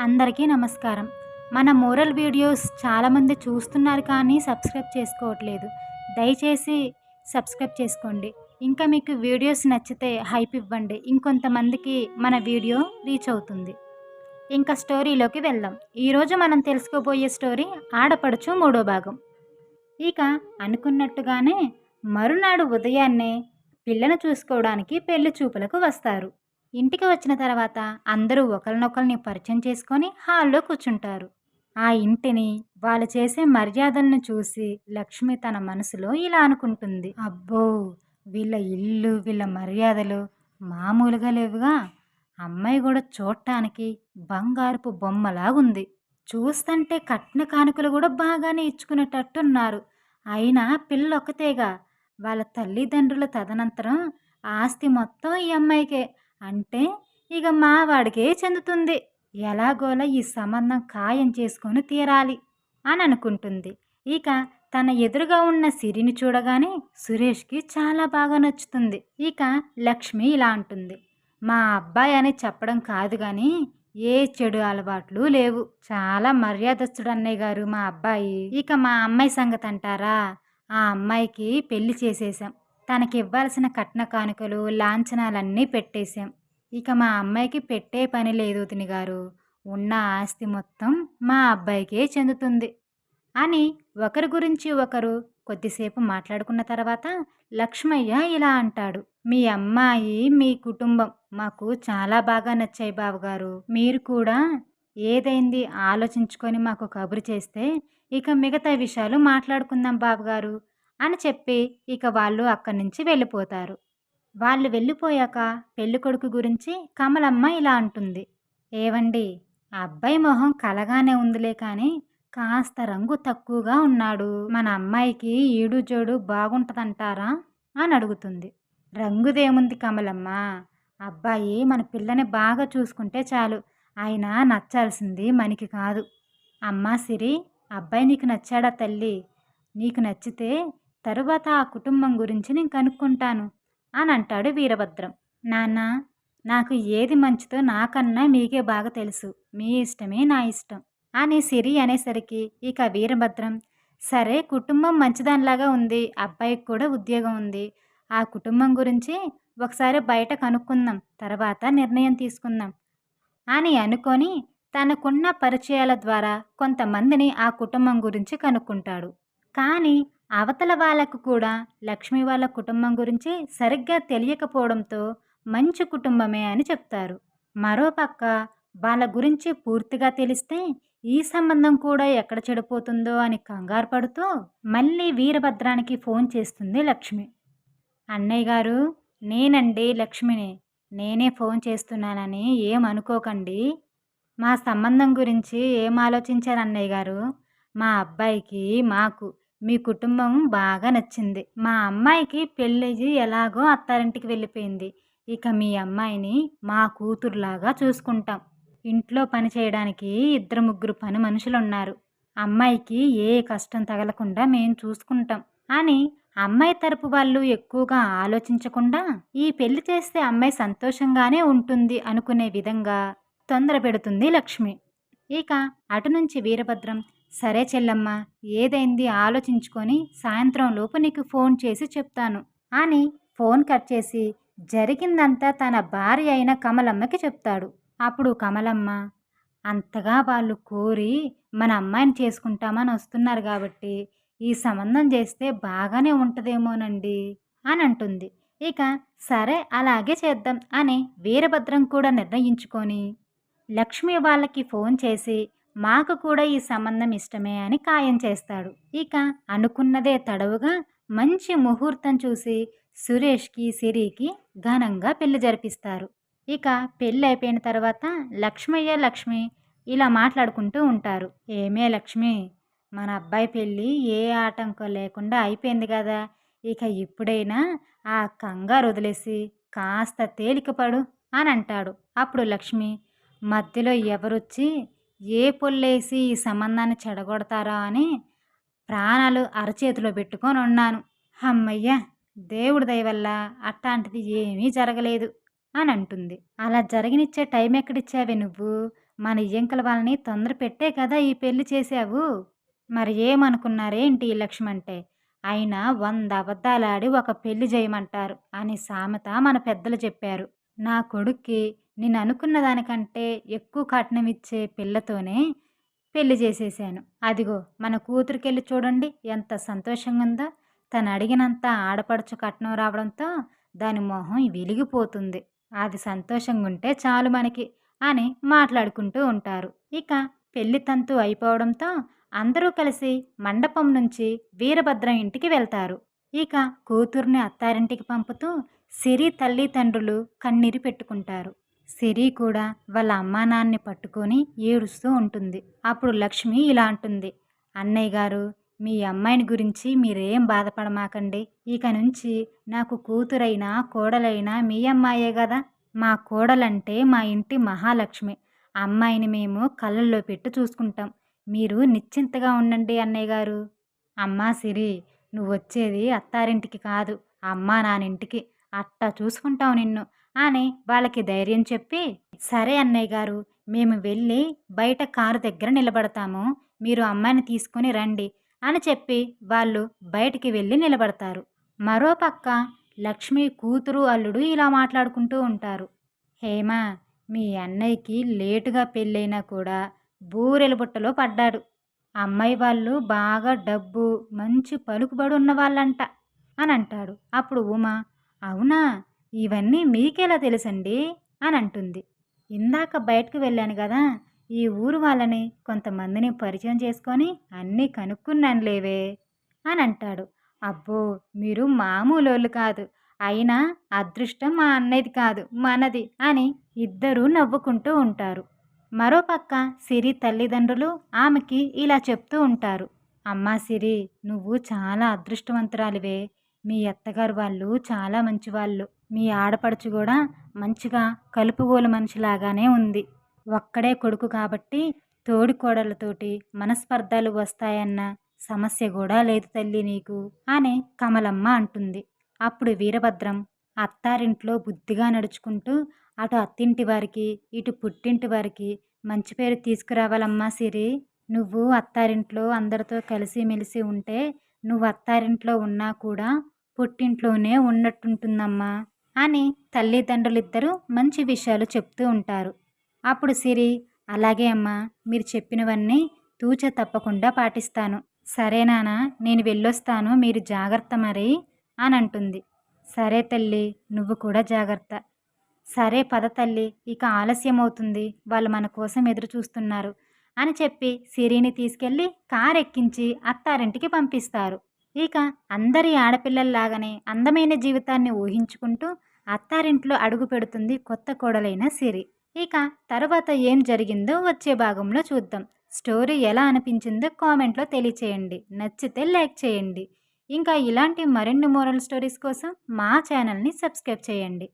అందరికీ నమస్కారం. మన మోరల్ వీడియోస్ చాలామంది చూస్తున్నారు కానీ సబ్స్క్రైబ్ చేసుకోవట్లేదు. దయచేసి సబ్స్క్రైబ్ చేసుకోండి. ఇంకా మీకు వీడియోస్ నచ్చితే హైప్ ఇవ్వండి. ఇంకొంతమందికి మన వీడియో రీచ్ అవుతుంది. ఇంకా స్టోరీలోకి వెళ్దాం. ఈరోజు మనం తెలుసుకోబోయే స్టోరీ ఆడపడుచు మూడో భాగం. ఇక అనుకున్నట్టుగానే మరునాడు ఉదయాన్నే పిల్లను చూసుకోవడానికి పెళ్లి చూపులకు వస్తారు. ఇంటికి వచ్చిన తర్వాత అందరూ ఒకరినొకరిని పరిచయం చేసుకొని హాల్లో కూర్చుంటారు. ఆ ఇంటిని వాళ్ళు చేసే మర్యాదలను చూసి లక్ష్మి తన మనసులో ఇలా అనుకుంటుంది. అబ్బో! వీళ్ళ ఇల్లు, వీళ్ళ మర్యాదలు మామూలుగా లేవుగా. అమ్మాయి కూడా చూడటానికి బంగారపు బొమ్మలాగుంది. చూస్తంటే కట్న కానుకలు కూడా బాగానే ఇచ్చుకునేటట్టున్నారు. అయినా పిల్లొక్కతేగా. వాళ్ళ తల్లిదండ్రుల తదనంతరం ఆస్తి మొత్తం ఈ అమ్మాయికే. అంటే ఇక మావాడికే చెందుతుంది. ఎలాగోలా ఈ సంబంధం ఖాయం చేసుకొని తీరాలి అని అనుకుంటుంది. ఇక తన ఎదురుగా ఉన్న సిరిని చూడగానే సురేష్కి చాలా బాగా నచ్చుతుంది. ఇక లక్ష్మి ఇలా అంటుంది. మా అబ్బాయి అని చెప్పడం కాదు గాని ఏ చెడు అలవాట్లు లేవు. చాలా మర్యాదస్తుడు అన్నయ్య గారు మా అబ్బాయి. ఇక మా అమ్మాయి సంగతి అంటారా? ఆ అమ్మాయికి పెళ్లి చేసేసాం. తనకి ఇవ్వాల్సిన కట్న కానుకలు లాంఛనాలన్నీ పెట్టేశాం. ఇక మా అమ్మాయికి పెట్టే పని లేదు వదిన గారు. ఉన్న ఆస్తి మొత్తం మా అబ్బాయికే చెందుతుంది అని ఒకరి గురించి ఒకరు కొద్దిసేపు మాట్లాడుకున్న తర్వాత లక్ష్మయ్య ఇలా అంటాడు. మీ అమ్మాయి, మీ కుటుంబం మాకు చాలా బాగా నచ్చాయి బావగారు. మీరు కూడా ఏదైంది ఆలోచించుకొని మాకు కబురు చేస్తే ఇక మిగతా విషయాలు మాట్లాడుకుందాం బావగారు అని చెప్పి ఇక వాళ్ళు అక్కడి నుంచి వెళ్ళిపోతారు. వాళ్ళు వెళ్ళిపోయాక పెళ్ళికొడుకు గురించి కమలమ్మ ఇలా అంటుంది. ఏవండి, ఆ అబ్బాయి మొహం కలగానే ఉందిలే కానీ కాస్త రంగు తక్కువగా ఉన్నాడు. మన అమ్మాయికి ఈడు జోడు బాగుంటదంటారా అని అడుగుతుంది. రంగుదేముంది కమలమ్మ, అబ్బాయి మన పిల్లని బాగా చూసుకుంటే చాలు. ఆయన నచ్చాల్సింది మనకి కాదు. అమ్మా సిరి, అబ్బాయి నీకు నచ్చాడా తల్లి? నీకు నచ్చితే తరువాత ఆ కుటుంబం గురించి నేను కనుక్కుంటాను అని అంటాడు వీరభద్రం. నాన్న, నాకు ఏది మంచిదో నాకన్నా మీకే బాగా తెలుసు. మీ ఇష్టమే నా ఇష్టం అని సిరి అనేసరికి ఇక వీరభద్రం, సరే కుటుంబం మంచిదానిలాగా ఉంది, అబ్బాయికి కూడా ఉద్యోగం ఉంది. ఆ కుటుంబం గురించి ఒకసారి బయట కనుక్కుందాం, తర్వాత నిర్ణయం తీసుకుందాం అని అనుకొని తనకున్న పరిచయాల ద్వారా కొంతమందిని ఆ కుటుంబం గురించి కనుక్కుంటాడు. కానీ అవతల వాళ్ళకు కూడా లక్ష్మి వాళ్ళ కుటుంబం గురించి సరిగ్గా తెలియకపోవడంతో మంచి కుటుంబమే అని చెప్తారు. మరోపక్క వాళ్ళ గురించి పూర్తిగా తెలిస్తే ఈ సంబంధం కూడా ఎక్కడ చెడిపోతుందో అని కంగారు పడుతూ మళ్ళీ వీరభద్రానికి ఫోన్ చేస్తుంది లక్ష్మి. అన్నయ్య గారు, నేనండి లక్ష్మిని. నేనే ఫోన్ చేస్తున్నానని ఏమనుకోకండి. మా సంబంధం గురించి ఏం ఆలోచించారు అన్నయ్య గారు? మా అబ్బాయికి, మాకు మీ కుటుంబం బాగా నచ్చింది. మా అమ్మాయికి పెళ్ళి ఎలాగో అత్తారింటికి వెళ్ళిపోయింది. ఇక మీ అమ్మాయిని మా కూతురులాగా చూసుకుంటాం. ఇంట్లో పని చేయడానికి ఇద్దరు ముగ్గురు పని మనుషులున్నారు. అమ్మాయికి ఏ కష్టం తగలకుండా మేం చూసుకుంటాం అని అమ్మాయి తరపు వాళ్ళు ఎక్కువగా ఆలోచించకుండా ఈ పెళ్లి చేస్తే అమ్మాయి సంతోషంగానే ఉంటుంది అనుకునే విధంగా తొందర పెడుతుంది లక్ష్మి. ఇక అటు నుంచి వీరభద్రం, సరే చెల్లమ్మ, ఏదైంది ఆలోచించుకొని సాయంత్రం లోపు నీకు ఫోన్ చేసి చెప్తాను అని ఫోన్ కట్ చేసి జరిగిందంతా తన భార్య అయిన కమలమ్మకి చెప్తాడు. అప్పుడు కమలమ్మ, అంతగా వాళ్ళు కోరి మన అమ్మాయిని చేసుకుంటామని వస్తున్నారు కాబట్టి ఈ సంబంధం చేస్తే బాగానే ఉంటుందేమోనండి అని అంటుంది. ఇక సరే అలాగే చేద్దాం అని వీరభద్రం కూడా నిర్ణయించుకొని లక్ష్మి వాళ్ళకి ఫోన్ చేసి మాకు కూడా ఈ సంబంధం ఇష్టమే అని ఖాయం చేస్తాడు. ఇక అనుకున్నదే తడవుగా మంచి ముహూర్తం చూసి సురేష్కి, సిరికి ఘనంగా పెళ్లి జరిపిస్తారు. ఇక పెళ్ళి అయిపోయిన తర్వాత లక్ష్మయ్య, లక్ష్మి ఇలా మాట్లాడుకుంటూ ఉంటారు. ఏమే లక్ష్మి, మన అబ్బాయి పెళ్ళి ఏ ఆటంకం లేకుండా అయిపోయింది కదా. ఇక ఇప్పుడైనా ఆ కంగారు వదిలేసి కాస్త తేలికపడు అని అంటాడు. అప్పుడు లక్ష్మి, మధ్యలో ఎవరొచ్చి ఏ పొల్లేసి ఈ సంబంధాన్ని చెడగొడతారా అని ప్రాణాలు అరచేతిలో పెట్టుకొని ఉన్నాను. హమ్మయ్య, దేవుడి దయ వల్ల అట్లాంటిది ఏమీ జరగలేదు అని అంటుంది. అలా జరగనిచ్చే టైం ఎక్కడిచ్చావే నువ్వు? మన ఇయ్యంకల వాళ్ళని తొందర పెట్టే కదా ఈ పెళ్లి చేశావు. మరి ఏమనుకున్నారేంటి ఈ లక్ష్మంటే? అయినా 100 అబద్ధాలాడి ఒక పెళ్లి జేయమంటారు అని సామెత మన పెద్దలు చెప్పారు. నా కొడుక్కి నేననుకున్న దానికంటే ఎక్కువ కట్నమిచ్చే పిల్లతోనే పెళ్లి చేసేశాను. అదిగో మన కూతురికెళ్ళి చూడండి ఎంత సంతోషంగుందో. తనడిగినంత ఆడపడుచు కట్నం రావడంతో దాని మొహం వెలిగిపోతుంది. అది సంతోషంగుంటే చాలు మనకి అని మాట్లాడుకుంటూ ఉంటారు. ఇక పెళ్లి తంతు అయిపోవడంతో అందరూ కలిసి మండపం నుంచి వీరభద్రం ఇంటికి వెళ్తారు. ఇక కూతుర్ని అత్తారింటికి పంపుతూ సిరి తల్లిదండ్రులు కన్నీరు పెట్టుకుంటారు. సిరి కూడా వాళ్ళ అమ్మా నాన్నని పట్టుకొని ఏడుస్తూ ఉంటుంది. అప్పుడు లక్ష్మి ఇలా అంటుంది, అన్నయ్య గారు, మీ అమ్మాయిని గురించి మీరేం బాధపడమాకండి. ఇక నుంచి నాకు కూతురైనా కోడలైనా మీ అమ్మాయే గదా. మా కోడలంటే మా ఇంటి మహాలక్ష్మి. అమ్మాయిని మేము కళ్ళల్లో పెట్టి చూసుకుంటాం. మీరు నిశ్చింతగా ఉండండి అన్నయ్య గారు. అమ్మా సిరి, నువ్వొచ్చేది అత్తారింటికి కాదు, అమ్మా నాన్నింటికి. అట్టా చూసుకుంటాం నిన్ను అని వాళ్ళకి ధైర్యం చెప్పి, సరే అన్నయ్య గారు, మేము వెళ్ళి బయట కారు దగ్గర నిలబడతాము. మీరు అమ్మాయిని తీసుకుని రండి అని చెప్పి వాళ్ళు బయటికి వెళ్ళి నిలబడతారు. మరోపక్క లక్ష్మి కూతురు అల్లుడు ఇలా మాట్లాడుకుంటూ ఉంటారు. హేమ, మీ అన్నయ్యకి లేటుగా పెళ్ళైనా కూడా బూరెల బుట్టలో పడ్డాడు. అమ్మాయి వాళ్ళు బాగా డబ్బు, మంచి పలుకుబడి ఉన్న వాళ్ళంట అని అంటాడు. అప్పుడు ఉమ, అవునా, ఇవన్నీ మీకెలా తెలుసండి అని అంటుంది. ఇందాక బయటకు వెళ్ళాను కదా, ఈ ఊరు వాళ్ళని కొంతమందిని పరిచయం చేసుకొని అన్నీ కనుక్కున్నాను లేవే అని అంటాడు. అబ్బో, మీరు మామూలోళ్ళు కాదు. అయినా అదృష్టం మా అన్నయ్యది కాదు, మనది అని ఇద్దరూ నవ్వుకుంటూ ఉంటారు. మరోపక్క సిరి తల్లిదండ్రులు ఆమెకి ఇలా చెప్తూ ఉంటారు. అమ్మా సిరి, నువ్వు చాలా అదృష్టవంతురాలివే. మీ అత్తగారు వాళ్ళు చాలా మంచివాళ్ళు. మీ ఆడపడుచు కూడా మంచిగా కలుపుగోలు మనిషిలాగానే ఉంది. ఒక్కడే కొడుకు కాబట్టి తోడికోడళ్ళతోటి మనస్పర్ధలు వస్తాయన్న సమస్య కూడా లేదు తల్లి నీకు అని కమలమ్మ అంటుంది. అప్పుడు వీరభద్రం అత్తారింట్లో బుద్ధిగా నడుచుకుంటూ అటు అత్తింటి వారికి ఇటు పుట్టింటి వారికి మంచి పేరు తీసుకురావాలమ్మా సిరి. నువ్వు అత్తారింట్లో అందరితో కలిసిమెలిసి ఉంటే నువ్వు అత్తారింట్లో ఉన్నా కూడా పుట్టింట్లోనే ఉన్నట్టుంటుందమ్మా అని తల్లిదండ్రులిద్దరూ మంచి విషయాలు చెప్తూ ఉంటారు. అప్పుడు సిరి, అలాగే అమ్మా, మీరు చెప్పినవన్నీ తూచ తప్పకుండా పాటిస్తాను. సరే నాన్న, నేను వెళ్ళొస్తాను, మీరు జాగ్రత్త మరి అని అంటుంది. సరే తల్లి, నువ్వు కూడా జాగ్రత్త. సరే పద తల్లి, ఇక ఆలస్యం అవుతుంది, వాళ్ళు మన కోసం ఎదురు చూస్తున్నారు అని చెప్పి సిరిని తీసుకెళ్ళి కారెక్కించి అత్తారింటికి పంపిస్తారు. ఇక అందరి ఆడపిల్లల్లాగానే అందమైన జీవితాన్ని ఊహించుకుంటూ అత్తారింట్లో అడుగు పెడుతుంది కొత్త కోడలైన సిరి. ఇక తర్వాత ఏం జరిగిందో వచ్చే భాగంలో చూద్దాం. స్టోరీ ఎలా అనిపించిందో కామెంట్లో తెలియచేయండి. నచ్చితే లైక్ చేయండి. ఇంకా ఇలాంటి మరిన్ని మోరల్ స్టోరీస్ కోసం మా ఛానల్ని సబ్స్క్రైబ్ చేయండి.